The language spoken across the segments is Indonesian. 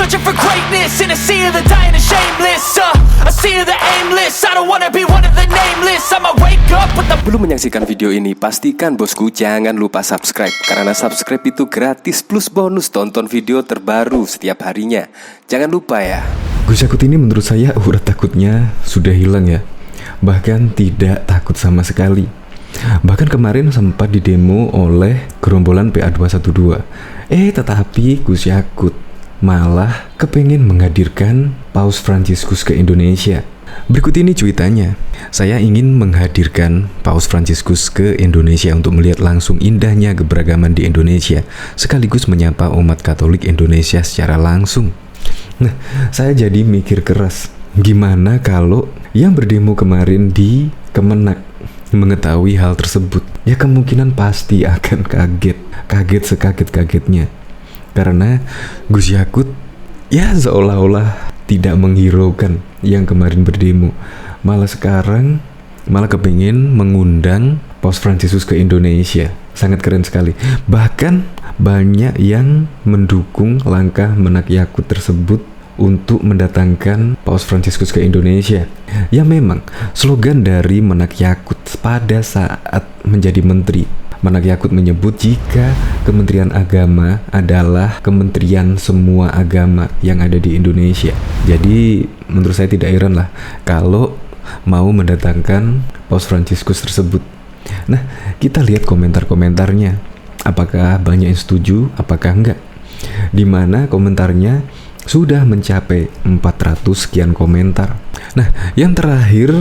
searching for greatness in a sea of the dying and shameless. A sea of the aimless. I don't wanna be one of the nameless. I'ma wake up with the... Belum menyaksikan video ini, pastikan bosku jangan lupa subscribe. Karena subscribe itu gratis plus bonus tonton video terbaru setiap harinya. Jangan lupa ya. Gus Yakut ini menurut saya urat takutnya sudah hilang ya. Bahkan tidak takut sama sekali. Bahkan kemarin sempat didemo oleh gerombolan PA212. Tetapi Gus Yakut malah kepengen menghadirkan Paus Fransiskus ke Indonesia. Berikut ini cuitannya. Saya ingin menghadirkan Paus Fransiskus ke Indonesia untuk melihat langsung indahnya keberagaman di Indonesia, sekaligus menyapa umat Katolik Indonesia secara langsung. Nah, saya jadi mikir keras. Gimana kalau yang berdemo kemarin di Kemenak mengetahui hal tersebut? Ya kemungkinan pasti akan kaget sekaget-kagetnya. Karena Gus Yakut ya seolah-olah tidak menghiraukan yang kemarin berdemo. Malah kepingin mengundang Paus Fransiskus ke Indonesia. Sangat keren sekali. Bahkan banyak yang mendukung langkah Menak Yakut tersebut untuk mendatangkan Paus Fransiskus ke Indonesia. Ya memang, slogan dari Menak Yakut pada saat menjadi menteri, Menak Yakut menyebut jika Kementerian Agama adalah kementerian semua agama yang ada di Indonesia. Jadi menurut saya tidak heran lah kalau mau mendatangkan Paus Fransiskus tersebut. Nah, kita lihat komentar-komentarnya. Apakah banyak yang setuju, apakah enggak? Dimana komentarnya sudah mencapai 400 sekian komentar. Nah, yang terakhir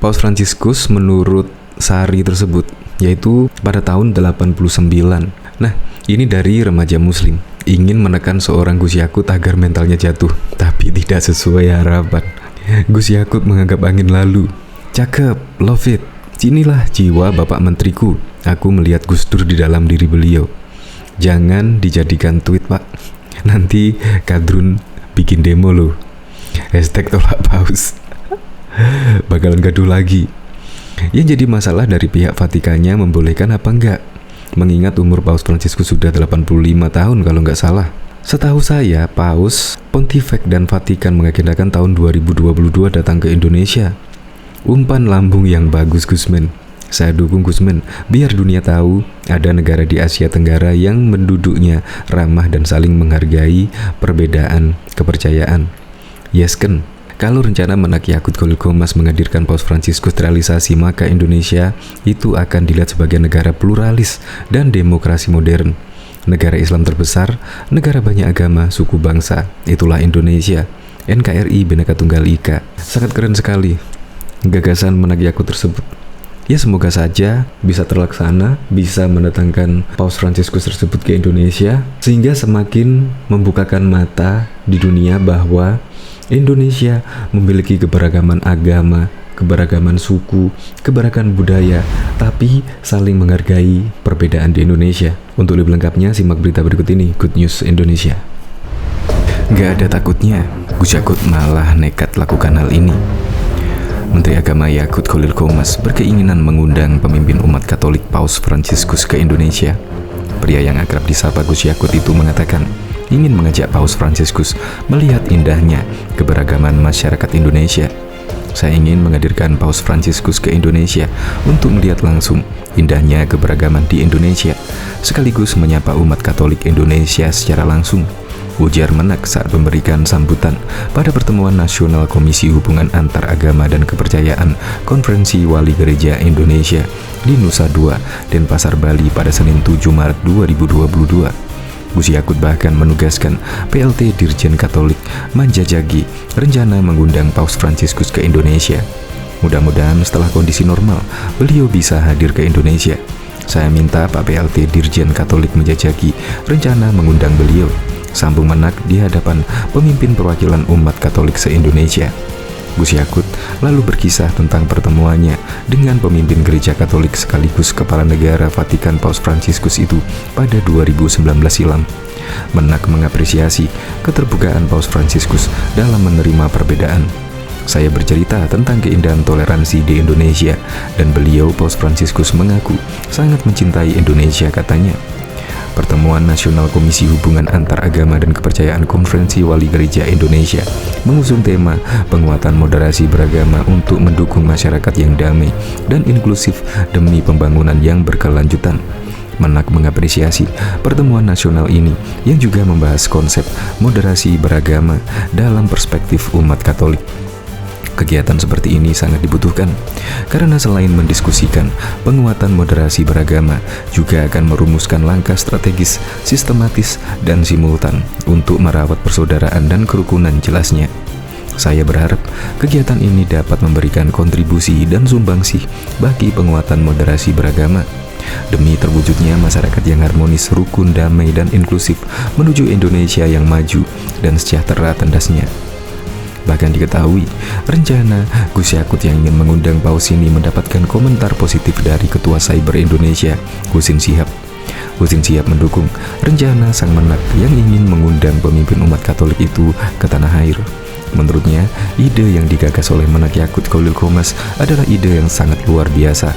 Paus Fransiskus menurut Sari tersebut, yaitu pada tahun 89. Nah, ini dari remaja muslim, ingin menekan seorang Gus Yakut agar mentalnya jatuh, tapi tidak sesuai harapan. Gus Yakut menganggap angin lalu. Cakep, love it. Inilah jiwa Bapak Menteriku. Aku melihat Gus Dur di dalam diri beliau. Jangan dijadikan tweet, Pak. Nanti Kadrun bikin demo loh. #tolak paus. Bakalan gaduh lagi. Yang jadi masalah dari pihak Vatikannya membolehkan apa enggak, mengingat umur Paus Fransiskus sudah 85 tahun kalau nggak salah. Setahu saya, Paus, Pontifex dan Vatikan mengagendakan tahun 2022 datang ke Indonesia. Umpan lambung yang bagus Gusmen. Saya dukung Gusmen, biar dunia tahu ada negara di Asia Tenggara yang penduduknya ramah dan saling menghargai perbedaan kepercayaan. Yes kan? Kalau rencana Menak Yakut Khalil Qomas menghadirkan Paus Fransiskus terrealisasi, maka Indonesia itu akan dilihat sebagai negara pluralis dan demokrasi modern. Negara Islam terbesar, negara banyak agama, suku bangsa. Itulah Indonesia. NKRI Bhinneka Tunggal Ika. Sangat keren sekali gagasan Menak Yakut tersebut. Ya semoga saja bisa terlaksana, bisa mendatangkan Paus Fransiskus tersebut ke Indonesia, sehingga semakin membukakan mata di dunia bahwa Indonesia memiliki keberagaman agama, keberagaman suku, keberagaman budaya, tapi saling menghargai perbedaan di Indonesia. Untuk lebih lengkapnya, simak berita berikut ini, Good News Indonesia. Gak ada takutnya, Gus Yakut malah nekat lakukan hal ini. Menteri Agama Yakut Khalil Qomas berkeinginan mengundang pemimpin umat Katolik Paus Fransiskus ke Indonesia. Pria yang akrab disapa Gus Yakut itu mengatakan ingin mengajak Paus Fransiskus melihat indahnya keberagaman masyarakat Indonesia. Saya ingin menghadirkan Paus Fransiskus ke Indonesia untuk melihat langsung indahnya keberagaman di Indonesia, sekaligus menyapa umat Katolik Indonesia secara langsung, ujar Menak saat memberikan sambutan pada pertemuan nasional Komisi Hubungan Antar Agama dan Kepercayaan Konferensi Wali Gereja Indonesia di Nusa Dua, Denpasar, Bali pada Senin 7 Maret 2022. Gus Yakut bahkan menugaskan PLT Dirjen Katolik Manjajagi rencana mengundang Paus Fransiskus ke Indonesia. Mudah-mudahan setelah kondisi normal, beliau bisa hadir ke Indonesia. Saya minta Pak PLT Dirjen Katolik Manjajagi rencana mengundang beliau, sambung Menak di hadapan pemimpin perwakilan umat Katolik se-Indonesia. Gus Yakut lalu berkisah tentang pertemuannya dengan pemimpin gereja Katolik sekaligus Kepala Negara Vatikan Paus Fransiskus itu pada 2019 silam. Menak mengapresiasi keterbukaan Paus Fransiskus dalam menerima perbedaan. Saya bercerita tentang keindahan toleransi di Indonesia dan beliau Paus Fransiskus mengaku sangat mencintai Indonesia, katanya. Pertemuan Nasional Komisi Hubungan Antar Agama dan Kepercayaan Konferensi Wali Gereja Indonesia mengusung tema penguatan moderasi beragama untuk mendukung masyarakat yang damai dan inklusif demi pembangunan yang berkelanjutan. Menak mengapresiasi pertemuan nasional ini yang juga membahas konsep moderasi beragama dalam perspektif umat Katolik. Kegiatan seperti ini sangat dibutuhkan karena selain mendiskusikan penguatan moderasi beragama, juga akan merumuskan langkah strategis, sistematis, dan simultan untuk merawat persaudaraan dan kerukunan jelasnya. Saya berharap kegiatan ini dapat memberikan kontribusi dan sumbangsih bagi penguatan moderasi beragama demi terwujudnya masyarakat yang harmonis, rukun, damai, dan inklusif menuju Indonesia yang maju dan sejahtera tandasnya. Bahkan diketahui, rencana Gus Yakut yang ingin mengundang paus ini mendapatkan komentar positif dari Ketua Cyber Indonesia, Husin Shihab. Husin Shihab mendukung rencana Sang Menak yang ingin mengundang pemimpin umat Katolik itu ke tanah air. Menurutnya, ide yang digagas oleh Menak Yakut Khalil Qomas adalah ide yang sangat luar biasa.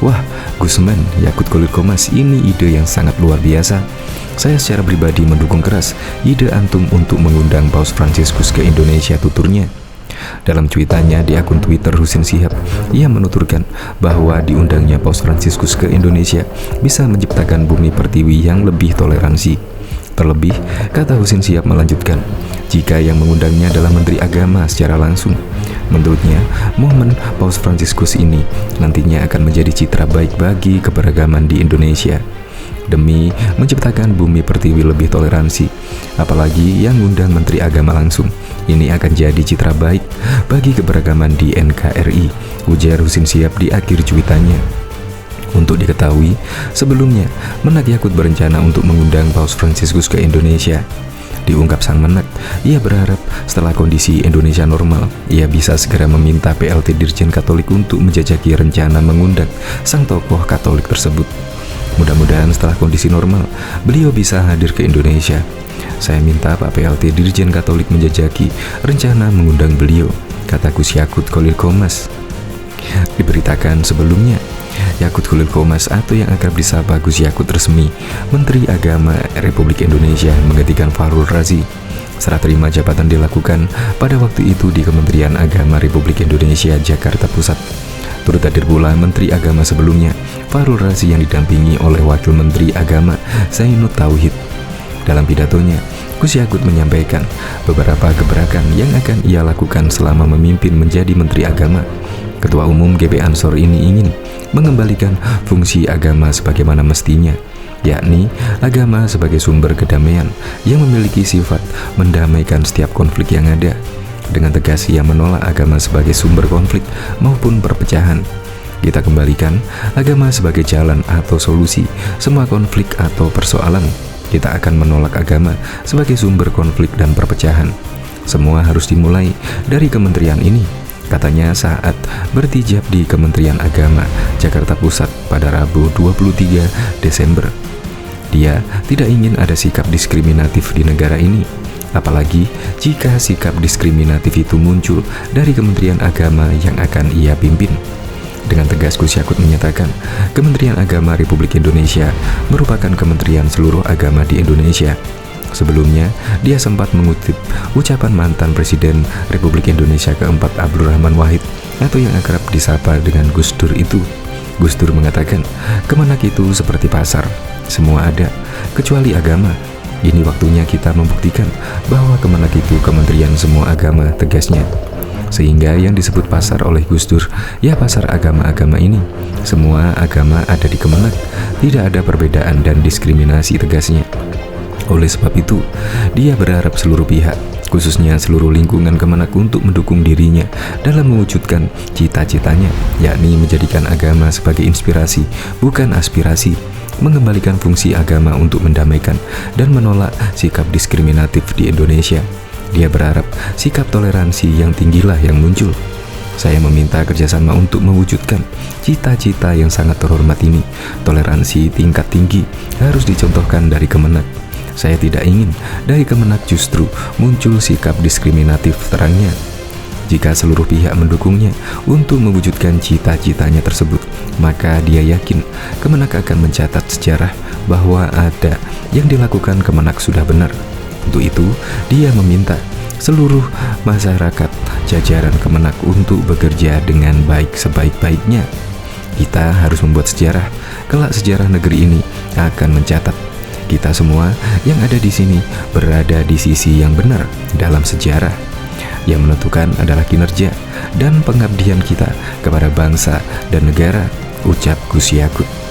Wah, Gusman Yakut Khalil Qomas, ini ide yang sangat luar biasa. Saya secara pribadi mendukung keras ide antum untuk mengundang Paus Fransiskus ke Indonesia, tuturnya. Dalam cuitannya di akun Twitter Husin Shihab, ia menuturkan bahwa diundangnya Paus Fransiskus ke Indonesia bisa menciptakan bumi pertiwi yang lebih toleransi. Terlebih, kata Husin Shihab melanjutkan, jika yang mengundangnya adalah Menteri Agama secara langsung. Menurutnya, momen Paus Fransiskus ini nantinya akan menjadi citra baik bagi keberagaman di Indonesia demi menciptakan bumi pertiwi lebih toleransi. Apalagi yang ngundang Menteri Agama langsung, ini akan jadi citra baik bagi keberagaman di NKRI, ujar Husin Shihab di akhir cuitannya. Untuk diketahui, sebelumnya Menak Yakut berencana untuk mengundang Paus Fransiskus ke Indonesia. Diungkap Sang Menak, ia berharap setelah kondisi Indonesia normal, ia bisa segera meminta PLT Dirjen Katolik untuk menjajaki rencana mengundang sang tokoh Katolik tersebut. Mudah-mudahan setelah kondisi normal, beliau bisa hadir ke Indonesia. Saya minta Pak PLT Dirjen Katolik menjajaki rencana mengundang beliau, kata Gus Yakut Khalil Qomas. Diberitakan sebelumnya, Yakut Khalil Qomas atau yang akrab disapa Gus Yakut resmi, Menteri Agama Republik Indonesia menggantikan Fahrul Razi. Serah terima jabatan dilakukan pada waktu itu di Kementerian Agama Republik Indonesia, Jakarta Pusat. Turut hadir pula Menteri Agama sebelumnya, Fahrul Razi, yang didampingi oleh Wakil Menteri Agama Zainud Tauhid. Dalam pidatonya, Gus Yakut menyampaikan beberapa gebrakan yang akan ia lakukan selama memimpin menjadi Menteri Agama. Ketua Umum GP Ansor ini ingin mengembalikan fungsi agama sebagaimana mestinya, yakni agama sebagai sumber kedamaian yang memiliki sifat mendamaikan setiap konflik yang ada. Dengan tegas ia menolak agama sebagai sumber konflik maupun perpecahan. Kita kembalikan agama sebagai jalan atau solusi semua konflik atau persoalan. Kita akan menolak agama sebagai sumber konflik dan perpecahan. Semua harus dimulai dari kementerian ini, katanya saat bertijab di Kementerian Agama Jakarta Pusat pada Rabu 23 Desember. Dia tidak ingin ada sikap diskriminatif di negara ini, apalagi jika sikap diskriminatif itu muncul dari Kementerian Agama yang akan ia pimpin. Dengan tegas Gus Yakut menyatakan, Kementerian Agama Republik Indonesia merupakan kementerian seluruh agama di Indonesia. Sebelumnya, dia sempat mengutip ucapan mantan Presiden Republik Indonesia keempat Abdul Rahman Wahid atau yang akrab disapa dengan Gus Dur itu. Gus Dur mengatakan, Kemenak itu seperti pasar, semua ada, kecuali agama. Ini waktunya kita membuktikan bahwa Kemenak itu kementerian semua agama, tegasnya. Sehingga yang disebut pasar oleh Gus Dur, ya pasar agama-agama ini. Semua agama ada di Kemenak, tidak ada perbedaan dan diskriminasi, tegasnya. Oleh sebab itu, dia berharap seluruh pihak, khususnya seluruh lingkungan Kemenak untuk mendukung dirinya dalam mewujudkan cita-citanya, yakni menjadikan agama sebagai inspirasi, bukan aspirasi, mengembalikan fungsi agama untuk mendamaikan dan menolak sikap diskriminatif di Indonesia. Dia berharap sikap toleransi yang tinggilah yang muncul. Saya meminta kerjasama untuk mewujudkan cita-cita yang sangat terhormat ini. Toleransi tingkat tinggi harus dicontohkan dari Kemenak. Saya tidak ingin dari Kemenak justru muncul sikap diskriminatif, terangnya. Jika seluruh pihak mendukungnya untuk mewujudkan cita-citanya tersebut, maka dia yakin Kemenak akan mencatat sejarah bahwa ada yang dilakukan Kemenak sudah benar. Untuk itu, dia meminta seluruh masyarakat jajaran Kemenak untuk bekerja dengan baik sebaik-baiknya. Kita harus membuat sejarah. Kelak sejarah negeri ini akan mencatat kita semua yang ada di sini berada di sisi yang benar dalam sejarah. Yang menentukan adalah kinerja dan pengabdian kita kepada bangsa dan negara, ucap Gus Yakut.